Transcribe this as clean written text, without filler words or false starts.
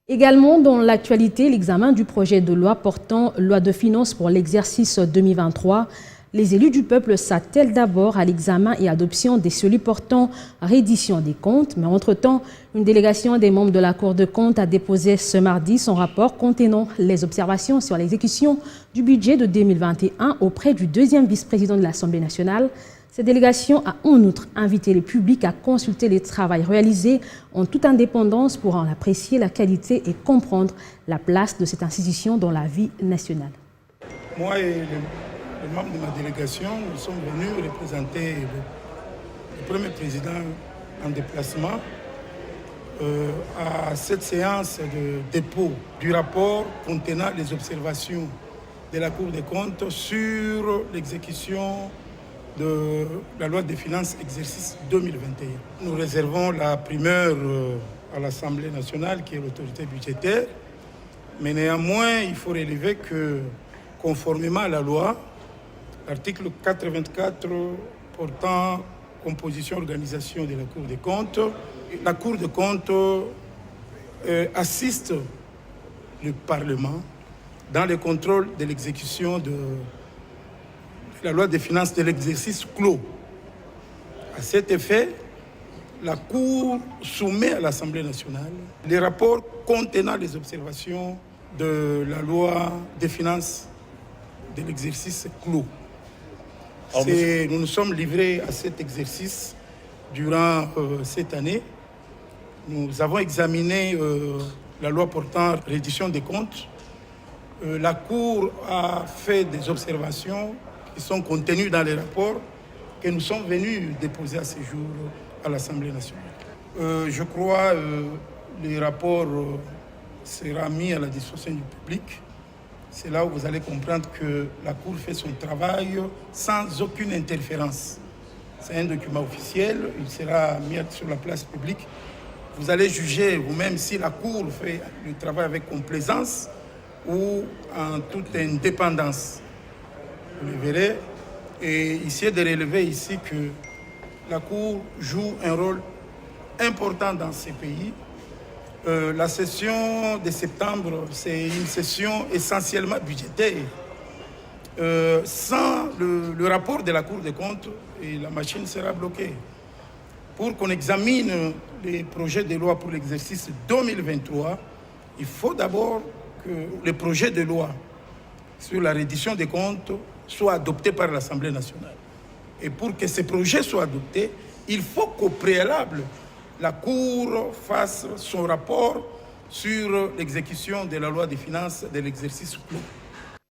Également dans l'actualité, l'examen du projet de loi portant loi de finances pour l'exercice 2023. Les élus du peuple s'attellent d'abord à l'examen et adoption des celui portant reddition des comptes. Mais entre-temps, une délégation des membres de la Cour de comptes a déposé ce mardi son rapport contenant les observations sur l'exécution du budget de 2021 auprès du deuxième vice-président de l'Assemblée nationale. Cette délégation a en outre invité le public à consulter les travaux réalisés en toute indépendance pour en apprécier la qualité et comprendre la place de cette institution dans la vie nationale. Moi et les membres de ma délégation, nous sommes venus représenter le premier président en déplacement à cette séance de dépôt du rapport contenant les observations de la Cour des comptes sur l'exécution de la loi des finances exercice 2021. Nous réservons la primeur à l'Assemblée nationale qui est l'autorité budgétaire, mais néanmoins il faut relever que conformément à la loi, l'article 84 portant composition et organisation de la Cour des comptes, la Cour des comptes assiste le Parlement dans le contrôle de l'exécution de la loi des finances de l'exercice clos. À cet effet, la Cour soumet à l'Assemblée nationale les rapports contenant les observations de la loi des finances de l'exercice clos. Nous nous sommes livrés à cet exercice durant cette année. Nous avons examiné la loi portant reddition des comptes. La Cour a fait des observations qui sont contenues dans les rapports que nous sommes venus déposer à ce jour à l'Assemblée nationale. Je crois que le rapport sera mis à la disposition du public. C'est là où vous allez comprendre que la Cour fait son travail sans aucune interférence. C'est un document officiel, il sera mis sur la place publique. Vous allez juger vous-même si la Cour fait le travail avec complaisance ou en toute indépendance. Vous le verrez. Et ici, de relever ici que la Cour joue un rôle important dans ces pays. La session de septembre, c'est une session essentiellement budgétaire. Sans le rapport de la Cour des comptes, la machine sera bloquée. Pour qu'on examine les projets de loi pour l'exercice 2023, il faut d'abord que le projet de loi sur la reddition des comptes soit adopté par l'Assemblée nationale. Et pour que ce projet soit adopté, il faut qu'au préalable, la Cour fasse son rapport sur l'exécution de la loi des finances de l'exercice clos.